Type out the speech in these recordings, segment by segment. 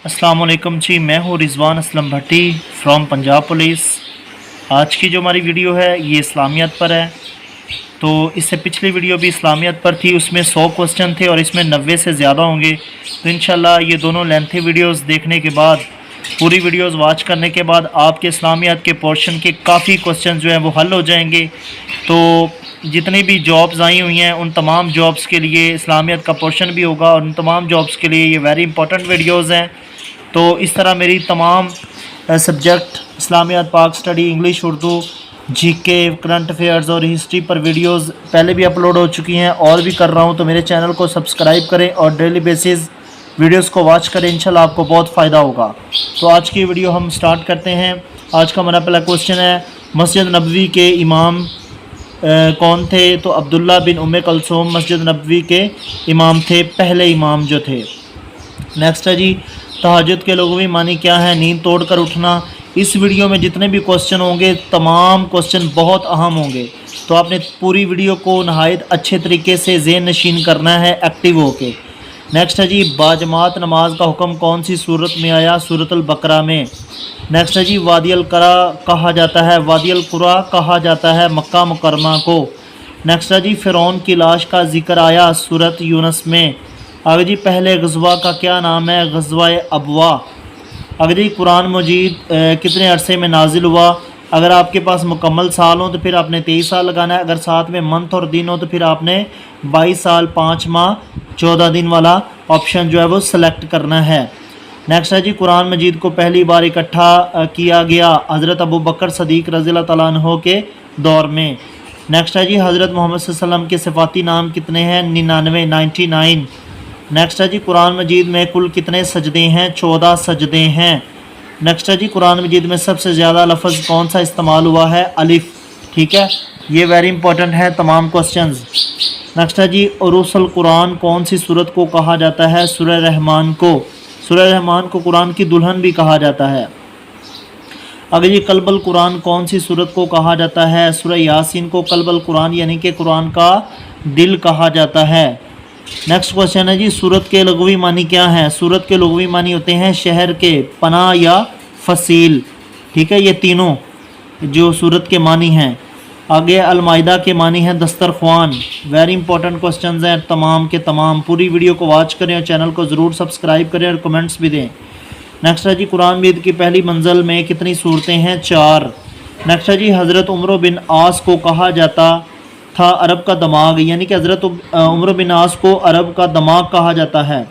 अस्सलाम वालेकुम जी, मैं हूँ रिजवान असलम भट्टी फ्रॉम पंजाब पुलिस। आज की जो हमारी वीडियो है ये इस्लामियत पर है। तो इससे पिछली वीडियो भी इस्लामियत पर थी, उसमें 100 क्वेश्चन थे और इसमें 90 से ज़्यादा होंगे। तो इंशाल्लाह ये दोनों लेंथी वीडियोस देखने के बाद, पूरी वीडियोस वॉच करने के बाद आपके इस्लामियत के पोर्शन के काफ़ी क्वेश्चन जो हैं वो हल हो जाएंगे। तो जितनी भी जॉब्स आई हुई हैं उन तमाम जॉब्स के लिए इस्लामियत का पोर्शन भी होगा और उन तमाम जॉब्स के लिए ये वेरी इंपॉर्टेंट वीडियोज़ हैं। तो इस तरह मेरी तमाम सब्जेक्ट इस्लामियत, पाक study, English, Urdu, GK, current affairs और हिस्ट्री पर वीडियोस पहले भी अपलोड हो चुकी हैं और भी कर रहा हूं। तो मेरे चैनल को सब्सक्राइब करें और डेली बेसिस वीडियोस को वॉच करें, इंशाल्लाह आपको बहुत फ़ायदा होगा। तो आज की वीडियो हम स्टार्ट करते हैं। आज का हमारा पहला क्वेश्चन है, मस्जिद नबवी के इमाम कौन थे? तो अब्दुल्ला बिन उम्मे कलसूम मस्जिद नबवी के इमाम थे, पहले इमाम जो थे। नेक्स्ट है जी, तहज्जुद के लुग़वी मानी क्या है? नींद तोड़कर उठना। इस वीडियो में जितने भी क्वेश्चन होंगे तमाम क्वेश्चन बहुत अहम होंगे, तो आपने पूरी वीडियो को नहायत अच्छे तरीके से ज़हन नशीन करना है एक्टिव होके। नेक्स्ट है जी, बाजमात नमाज का हुक्म कौन सी सूरत में आया? सूरत अल बकरा में। नेक्स्ट है जी, वादी अल करा कहा जाता है, वादी अल कुरा कहा जाता है मक्का मुकरमा को। नेक्स्ट है जी, फ़िरौन की लाश का जिक्र आया सूरत यूनस में। आगे जी, पहले गज़वा का क्या नाम है? गज़वा अबवा। आगे जी, कुरान मजीद कितने अरसे में नाजिल हुआ? अगर आपके पास मुकम्मल साल हो तो फिर आपने 23 साल लगाना है, अगर साथ में मंथ और दिन हो तो फिर आपने 22 साल 5 माह 14 दिन वाला ऑप्शन जो है वो सिलेक्ट करना है। नेक्स्ट है जी, कुरान मजीद को पहली बार इकट्ठा किया गया हज़रत अबू बकर सदीक रज़ी अल्लाह तआला अन्हु के दौर में। नेक्स्ट है जी, हज़रत मोहम्मद सल्लल्लाहु अलैहि वसल्लम के सिफाती नाम कितने हैं? 99। नेक्स्ट है जी, कुरान मजीद में कुल कितने सजदे हैं? 14 सजदे हैं। नेक्स्ट है जी, कुरान मजीद में सबसे ज़्यादा लफ्ज़ कौन सा इस्तेमाल हुआ है? अलिफ। ठीक है, ये वेरी इंपॉर्टेंट है तमाम क्वेश्चंस। नेक्स्ट है जी, उरूसल कुरान कौन सी सूरत को कहा जाता है? सूरह रहमान को। सूरह रहमान को कुरान की दुल्हन भी कहा जाता है। आगे जी, कल्बल कुरान कौन सी सूरत को कहा जाता है? सूरह यासीन को कल्बल कुरान यानी कि कुरान का दिल कहा जाता है। नेक्स्ट क्वेश्चन है जी, सूरत के लुग़वी मानी क्या है? सूरत के लुग़वी मानी होते हैं शहर के, पनाह या फसील। ठीक है, ये तीनों जो सूरत के मानी हैं। आगे अलमाइदा के मानी हैं दस्तरख्वान। वेरी इंपॉर्टेंट क्वेश्चंस हैं तमाम के तमाम। पूरी वीडियो को वॉच करें और चैनल को ज़रूर सब्सक्राइब करें और कमेंट्स भी दें। नेक्स्ट है जी, कुरान मजीद की पहली मंजिल में कितनी सूरतें हैं? 4। नेक्स्ट है जी, हज़रत उमर बिन आस को कहा जाता था अरब का दमाग, यानी कि हज़रत उमर बिन आस को अरब का दमाग कहा जाता है।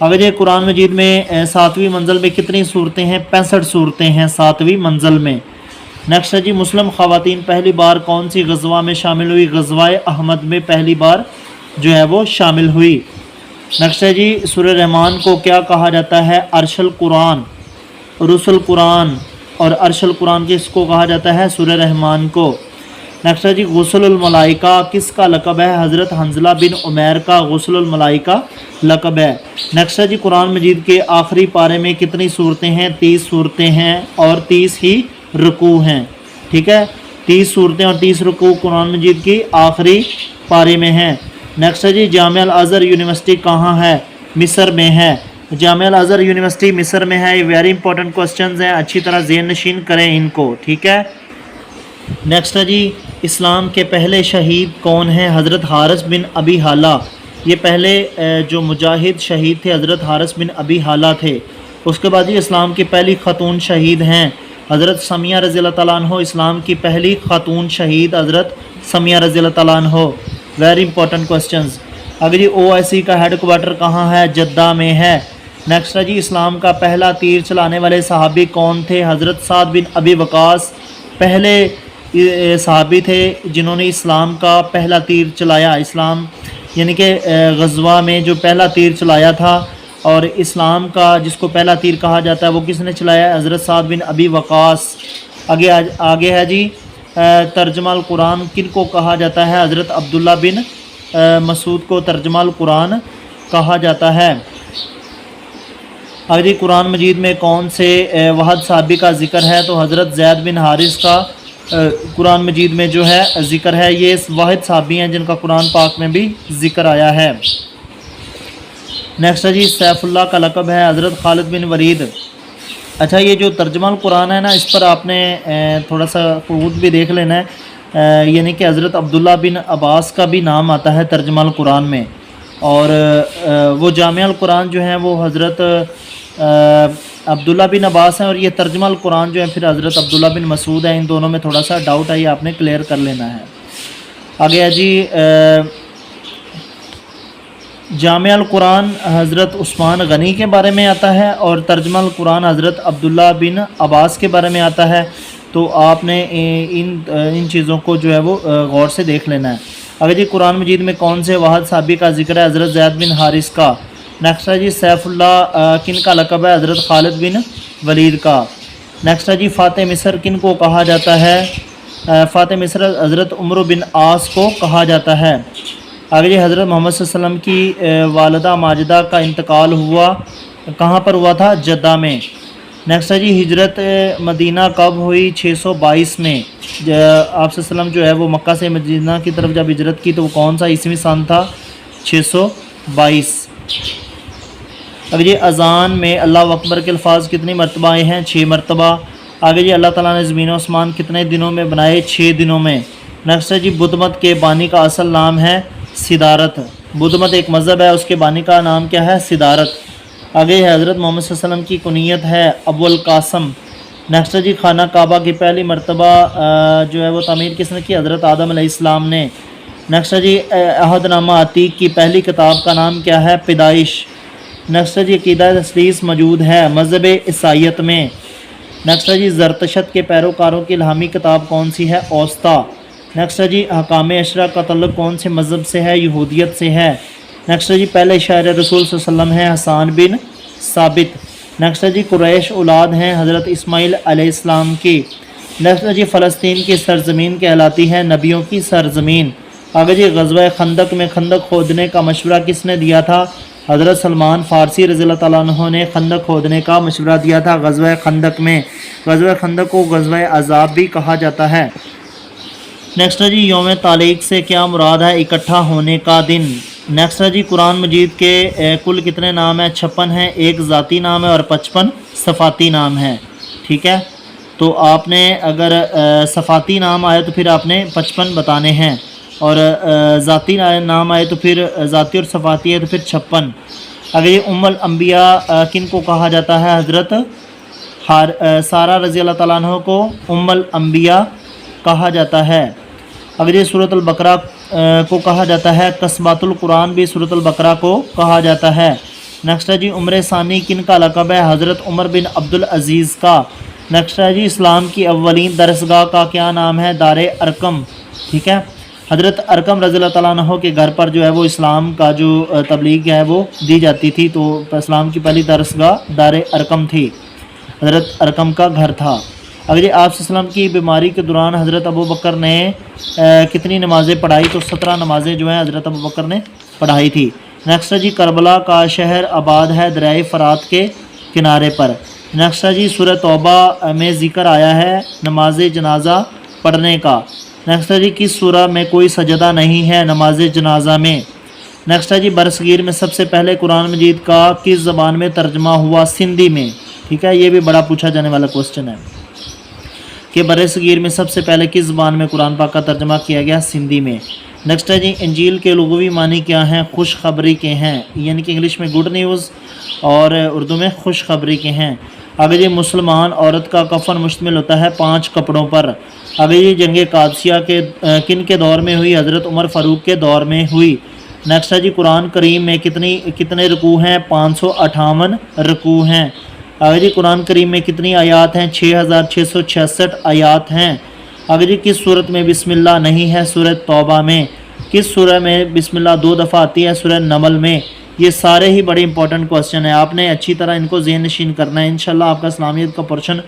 अगर ये कुरान मजीद में 7वीं मंजिल में कितनी सूरतें हैं? 65 सूरतें हैं 7वीं मंजिल में। नेक्स्ट है जी, मुस्लिम ख़वातीन पहली बार कौन सी गज़वा में शामिल हुई? गज़वा अहमद में पहली बार जो है वो शामिल हुई। नेक्स्ट है जी, सूरह रहमान को क्या कहा जाता है? अर्शल कुरान। रुसल कुरान और अर्शल कुरान किसको कहा जाता है? सूरह रहमान को। नेक्स्ट है जी, गुस्लुल मलाइका किसका लक़ब है? हज़रत हंज़ला बिन उमैर का गुस्लुल मलाइका लक़ब है। नेक्स्ट है जी, कुरान मजीद के आखिरी पारे में कितनी सूरतें हैं? 30 सूरतें हैं और 30 ही रुकू हैं। ठीक है, 30 सूरतें और 30 रुकू कुरान मजीद की आखिरी पारे में हैं। नेक्स्ट है जी, जामिया अल अज़हर यूनिवर्सिटी कहाँ है? मिस्र में है। जामिया अल अज़हर यूनिवर्सिटी मिस्र में है। ये वेरी इंपॉर्टेंट क्वेश्चंस हैं, अच्छी तरह ज़हन नशीन करें इनको। ठीक है, नेक्स्ट है जी, इस्लाम के पहले शहीद कौन हैं? हज़रत हारिस बिन अबी हाला। ये पहले जो मुजाहिद शहीद थे हज़रत हारिस बिन अबी हाला थे। उसके बाद ये इस्लाम की पहली ख़ातून शहीद हैं हज़रत समिया रज़ी अल्लाह तआला अन्हा। इस्लाम की पहली ख़ातून शहीद हज़रत समिया रज़ी अल्लाह तआला अन्हा। Very important questions. अगर जी, OIC का हेड क्वार्टर कहाँ है? जद्दा में है। नेक्स्ट है जी, इस्लाम का पहला तीर चलाने वाले सहाबी कौन थे? हज़रत साद बिन अबी वक़ास पहले सहाबी थे जिन्होंने इस्लाम का पहला तीर चलाया। इस्लाम यानी कि गज़वा में जो पहला तीर चलाया था, और इस्लाम का जिसको पहला तीर कहा जाता है वो किसने चलाया? हज़रत साद बिन अबी वक़ास। आगे है जी, तर्जमा अल कुरान किन को कहा जाता है? हज़रत अब्दुल्ला बिन मसूद को तर्जमा अल कुरान कहा जाता है। आगे जी, कुरान मजीद में कौन से वहद साहबी का ज़िक्र है? तो हज़रत ज़ैद बिन हारिस का कुरान मजीद में जो है ज़िक्र है। ये वाहिद साहबी हैं जिनका कुरान पाक में भी ज़िक्र आया है। نیکسٹ ہے جی سیف اللہ کا لقب ہے حضرت خالد بن ولید۔ اچھا یہ جو ترجمہ القرآن ہے نا اس پر آپ نے تھوڑا سا خود بھی دیکھ لینا ہے، یعنی کہ حضرت عبداللہ بن عباس کا بھی نام آتا ہے ترجمہ القرآن میں، اور وہ جامع القرآن جو ہیں وہ حضرت عبداللہ بن عباس ہیں، اور یہ ترجمہ القرآن جو ہے پھر حضرت عبداللہ بن مسعود ہیں۔ ان دونوں میں تھوڑا سا ڈاؤٹ ہے، یہ آپ نے کلیئر کر لینا ہے۔ آگے ہے جی جامع القرآن حضرت عثمان غنی کے بارے میں آتا ہے، اور ترجمہ القرآن حضرت عبداللہ بن عباس کے بارے میں آتا ہے، تو آپ نے ان چیزوں کو جو ہے وہ غور سے دیکھ لینا ہے۔ اگر جی قرآن مجید میں کون سے واحد صحابی کا ذکر ہے؟ حضرت زید بن حارث کا۔ نیکسٹ ہے جی سیف اللہ کن کا لقب ہے؟ حضرت خالد بن ولید کا۔ نیکسٹ ہے جی فاتح مصر کن کو کہا جاتا ہے؟ فاتح مصر حضرت عمرو بن عاص کو کہا جاتا ہے۔ آگے جی حضرت محمد صلی اللہ علیہ وسلم کی والدہ ماجدہ کا انتقال ہوا کہاں پر ہوا تھا؟ جدہ میں۔ نیکسٹ ہے جی ہجرت مدینہ کب ہوئی؟ 622 میں۔ آپ صلی اللہ علیہ وسلم جو ہے وہ مکہ سے مدینہ کی طرف جب ہجرت کی تو وہ کون سا عیسوی سن تھا؟ 622۔ اب جی اذان میں اللہ اکبر کے الفاظ کتنی مرتبہ آئے ہیں؟ 6 مرتبہ۔ آگے جی اللہ تعالیٰ نے زمین و آسمان کتنے دنوں میں بنائے؟ 6 دنوں میں۔ نیکسٹ ہے جی بدھ مت کے بانی کا اصل نام ہے صدارت۔ بدھ مت ایک مذہب ہے، اس کے بانی کا نام کیا ہے؟ صدارت۔ آگے حضرت محمد صلی اللہ علیہ وسلم کی کنیت ہے ابو القاسم۔ نیکسٹ ہے جی خانہ کعبہ کی پہلی مرتبہ جو ہے وہ تعمیر کس نے کی؟ حضرت آدم علیہ السلام نے۔ نیکسٹ ہے جی عہد نامہ عتیق کی پہلی کتاب کا نام کیا ہے؟ پیدائش۔ نیکسٹ ہے جی عقیدہ تثلیث موجود ہے مذہب عیسائیت میں۔ نیکسٹ ہے جی زرتشت کے پیروکاروں کی الہامی کتاب کون سی ہے؟ اوسطا۔ نیکسٹ ہے جی حکام اشرا کا تعلق کون سے مذہب سے ہے؟ یہودیت سے ہے۔ نیکسٹ ہے جی پہلے شاعر رسول صلی اللہ علیہ وسلم ہیں حسان بن ثابت۔ نیکسٹ ہے جی قریش اولاد ہیں حضرت اسماعیل علیہ السلام کی۔ نیکسٹ ہے جی فلسطین کی سرزمین کہلاتی ہے نبیوں کی سرزمین۔ آگے جی غزوہ خندق میں خندق کھودنے کا مشورہ کس نے دیا تھا؟ حضرت سلمان فارسی رضی اللہ تعالیٰ عنہ نے خندق کھودنے کا مشورہ دیا تھا غزوہ خندق میں۔ غزوہ خندق کو غزوہ عذاب بھی کہا جاتا ہے۔ نیکسٹ ہے جی یوم تعلیق سے کیا مراد ہے؟ اکٹھا ہونے کا دن۔ نیکسٹ ہے جی قرآن مجید کے کل کتنے نام ہیں؟ 56 ہیں، ایک ذاتی نام ہے اور 55 صفاتی نام ہے۔ ٹھیک ہے، تو آپ نے اگر صفاتی نام آئے تو پھر آپ نے 55 بتانے ہیں، اور ذاتی نام آئے تو پھر ذاتی اور صفاتی ہے تو پھر 56۔ اگر یہ ام الانبیاء کن کو کہا جاتا ہے؟ حضرت سارہ رضی اللہ تعالیٰ عنہ کو ام الانبیاء کہا جاتا ہے۔ اگر یہ سورۃ البقرہ کو کہا جاتا ہے، قصبات القرآن بھی سورۃ البقرہ کو کہا جاتا ہے۔ نیکسٹ ہے جی عمر ثانی کن کا لقب ہے؟ حضرت عمر بن عبدالعزیز کا۔ نیکسٹ ہے جی اسلام کی اولین درسگاہ کا کیا نام ہے؟ دار ارقم۔ ٹھیک ہے، حضرت ارقم رضی اللہ تعالیٰ عنہ کے گھر پر جو ہے وہ اسلام کا جو تبلیغ ہے وہ دی جاتی تھی، تو اسلام کی پہلی درسگاہ دار ارقم تھی، حضرت ارقم کا گھر تھا۔ اگر جی آپ صلی اللہ علیہ وسلم کی بیماری کے دوران حضرت ابو بکر نے کتنی نمازیں پڑھائی؟ تو 17 نمازیں جو ہیں حضرت ابو بکر نے پڑھائی تھی۔ نیکسٹ ہے جی کربلا کا شہر آباد ہے دریائے فرات کے کنارے پر۔ نیکسٹ ہے جی سورہ توبہ میں ذکر آیا ہے نماز جنازہ پڑھنے کا۔ نیکسٹ ہے جی کس سورہ میں کوئی سجدہ نہیں ہے نماز جنازہ میں؟ نیکسٹ ہے جی برصغیر میں سب سے پہلے قرآن مجید کا کس زبان میں ترجمہ ہوا؟ سندھی میں۔ ٹھیک ہے، یہ بھی بڑا پوچھا جانے والا کوسچن ہے کہ برصغیر میں سب سے پہلے کس زبان میں قرآن پاک کا ترجمہ کیا گیا؟ سندھی میں۔ نیکسٹ ہے جی انجیل کے لغوی معنی کیا ہیں؟ خوشخبری کے ہیں، یعنی کہ انگلش میں گڈ نیوز اور اردو میں خوشخبری کے ہیں۔ آگے جی مسلمان عورت کا کفن مشتمل ہوتا ہے 5 کپڑوں پر۔ آگے جی جنگ قادسیہ کے کن کے دور میں ہوئی؟ حضرت عمر فاروق کے دور میں ہوئی۔ نیکسٹ ہے جی قرآن کریم میں کتنے رکوع ہیں؟ 558 رکوع ہیں۔ آگے جی قرآن کریم میں کتنی آیات ہیں؟ 6666 آیات ہیں۔ آگے جی کس صورت میں بسم اللہ نہیں ہے؟ سورہ توبہ میں۔ کس سورہ میں بسم اللہ 2 دفعہ آتی ہے؟ سورہ نمل میں۔ یہ سارے ہی بڑے امپورٹنٹ کوسچن ہیں، آپ نے اچھی طرح ان کو ذہن نشین کرنا ہے۔ انشاءاللہ آپ کا اسلامیت کا پورشن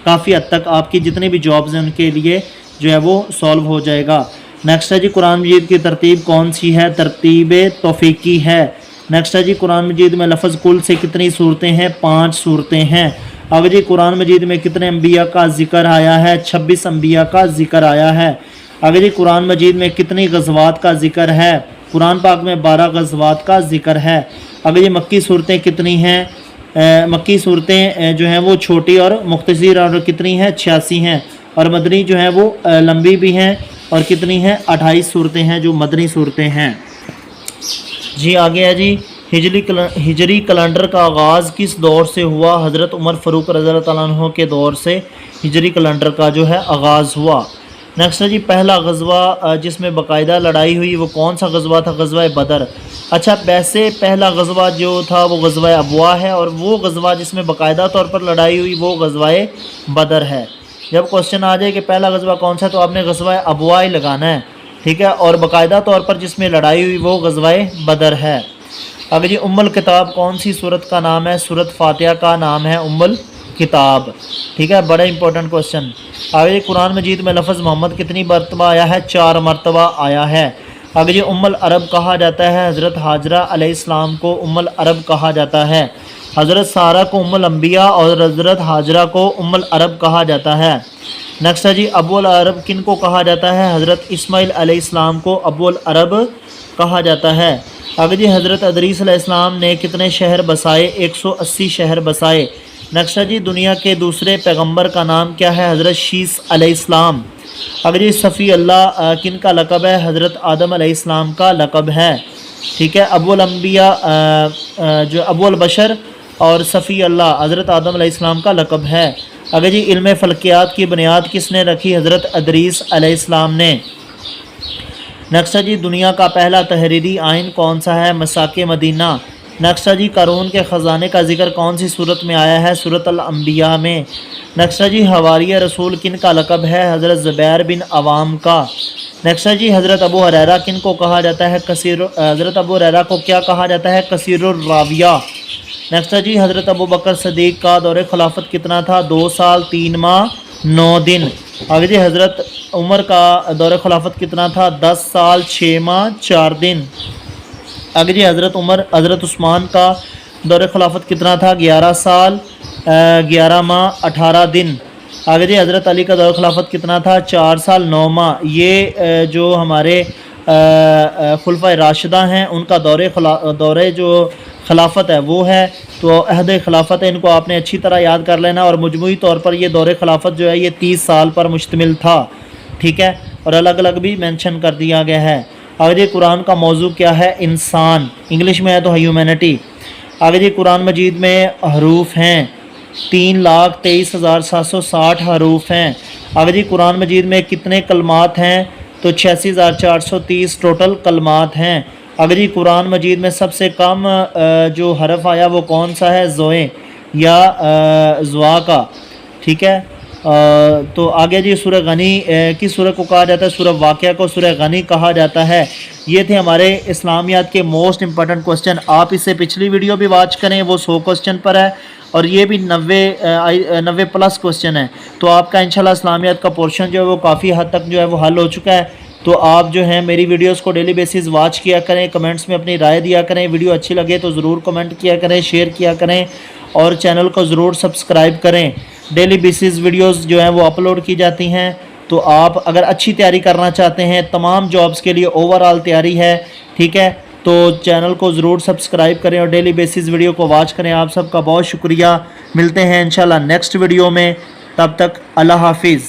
کافی حد تک آپ کی جتنی بھی جابز ہیں ان کے لیے جو ہے وہ سولو ہو جائے گا۔ نیکسٹ ہے جی قرآن مجید کی ترتیب کون سی ہے؟ ترتیب توفیقی ہے۔ نیکسٹ ہے جی قرآن مجید میں لفظ کل سے کتنی صورتیں ہیں؟ 5 صورتیں ہیں۔ آگے جی قرآن مجید میں کتنے انبیاء کا ذکر آیا ہے؟ 26 انبیاء کا ذکر آیا ہے۔ آگے جی قرآن مجید میں کتنی غزوات کا ذکر ہے؟ قرآن پاک میں 12 غزوات کا ذکر ہے۔ अगर ये मक्की सूरतें कितनी हैं, मक्की सूरतें जो हैं वो छोटी और मुख्तसर और कितनी हैं 86 हैं, और मदनी जो हैं वो लंबी भी हैं और कितनी हैं 28 सूरतें हैं जो मदनी सूरतें हैं। जी आगे है जी, हिजरी कैलेंडर का आगाज़ किस दौर से हुआ? हज़रत उमर फ़ारूक रज़ियल्लाहु तआला अन्हु के दौर से हिजरी कैलेंडर का जो है आगाज़ हुआ। नेक्स्ट है जी, पहला गज़वा जिसमें बाकायदा लड़ाई हुई वो कौन सा गज़वा था? गज़वा बदर। अच्छा, वैसे पहला गज़वा जो था वो गज़वा अबवा है, और वो गज़वा जिसमें बाकायदा तौर पर लड़ाई हुई वो गज़वा बदर है। जब क्वेश्चन आ जाए कि पहला गज़वा कौन सा, तो आपने गज़वा अबवा ही लगाना है, ठीक है। और बाकायदा तौर पर जिसमें लड़ाई हुई वो गज़वा बदर है। अगर जी, उम्मुल किताब कौन सी सूरत का नाम है? सूरत फातिहा का नाम है उम्मुल किताब, ठीक है। बड़ा इंपॉर्टेंट क्वेश्चन। आगे कुरान मजीद में लफ्ज़ मोहम्मद कितनी मरतबा आया है? 4 मरतबा आया है। आगे जी, उम्मुल अरब कहा जाता है? हज़रत हाजरा अलैहिस्सलाम को उम्मुल अरब कहा जाता है। हज़रत सारा को उम्मुल अंबिया और हज़रत हाजरा को उम्मुल अरब कहा जाता है। नेक्स्ट है जी, अबुल अरब किन को कहा जाता है? हज़रत इस्माइल अलैहिस्सलाम को अबुल अरब कहा जाता है। आगे जी, हज़रत अदरीस अलैहिस्सलाम ने कितने शहर बसाए? 180 शहर बसाए। नेक्स्ट है जी, दुनिया के दूसरे पैगंबर का नाम क्या है? हज़रत शीस अलैहिस्सलाम। अगर जी, सफ़ी अल्लाह किन का लक़ब है? हज़रत आदम अलैहिस्सलाम का लक़ब है, ठीक है। अबुल अंबिया जो अबुल बशर और सफ़ी अल्लाह हज़रत आदम अलैहिस्सलाम का लक़ब है। अगर जी, इल्म फ़लकियात की बुनियाद किसने रखी? हज़रत अदरीस अलैहिस्सलाम ने। नेक्स्ट है जी, दुनिया का पहला तहरीरी आइन कौन सा है? मसाके मदीना। नेक्स्ट है जी, कारून के ख़जाने का जिक्र कौन सी सूरत में आया है? सूरत अल अंबिया में। नेक्स्ट है जी, हवारिया रसूल किन का लक़ब है? हज़रत ज़ुबैर बिन अवाम का। नेक्स्ट है जी, हज़रत अबू हुरैरा किन को कहा जाता है? हज़रत अबू हुरैरा को क्या कहा जाता है? कसीरुर राविया। नेक्स्ट है जी, हज़रत अबू बकर सदीक़ का दौरे खिलाफत कितना था? 2 साल 3 माह 9 दिन। आगे जी, हज़रत उमर का दौरे खिलाफत कितना था? 10 साल 6 माह 4 दिन। आगे जी, हज़रत उस्मान का दौरे खिलाफत कितना था? 11 साल 11 माह 18 दिन। आगे जी, हज़रत अली का दौरे खिलाफत कितना था? 4 साल 9 माह। ये जो हमारे खुलफाए राशिदा हैं उनका दौरे जो खिलाफत है वो है, तो अहद खिलाफत है, इनको आपने अच्छी तरह याद कर लेना। और मजमूई तौर पर ये दौरे खिलाफत जो है ये 30 साल पर मुश्तमिल था, ठीक है। और अलग अलग भी मेंशन कर दिया गया है। आगे जी, कुरान का मौजू क्या है? इंसान। इंग्लिश में है तो ह्यूमैनिटी। आगे जी, कुरान मजीद में हरूफ हैं 3,23,760 हरूफ हैं। आगे जी, कुरान मजीद में कितने कलमात हैं? तो 86,430 टोटल कलमात हैं। आगे जी, कुरान मजीद में सबसे कम जो हरफ आया वो कौन सा है? ज़ोए या ज़वा का, ठीक है। तो आगे जी, सूरह गनी किस सूरह को कहा जाता है? सूरह वाक़िया को सूरह गनी कहा जाता है। ये थे हमारे इस्लामियात के मोस्ट इंपॉर्टेंट क्वेश्चन। आप इससे पिछली वीडियो भी वॉच करें, वो 100 क्वेश्चन पर है, और ये भी 90 प्लस क्वेश्चन है। तो आपका इंशाल्लाह इस्लामियात का पोर्शन जो है वो काफ़ी हद तक जो है वो हल हो चुका है। तो आप जो है मेरी वीडियोस को डेली बेसिस वॉच किया करें, कमेंट्स में अपनी राय दिया करें। वीडियो अच्छी लगे तो ज़रूर कमेंट किया करें, शेयर किया करें, और चैनल को ज़रूर सब्सक्राइब करें। डेली बेसिस वीडियोस जो हैं वो अपलोड की जाती हैं। तो आप अगर अच्छी तैयारी करना चाहते हैं, तमाम जॉब्स के लिए ओवरऑल तैयारी है, ठीक है, तो चैनल को ज़रूर सब्सक्राइब करें और डेली बेसिस वीडियो को वॉच करें। आप सबका बहुत शुक्रिया। मिलते हैं इंशाल्लाह नेक्स्ट वीडियो में, तब तक अल्लाह हाफिज़।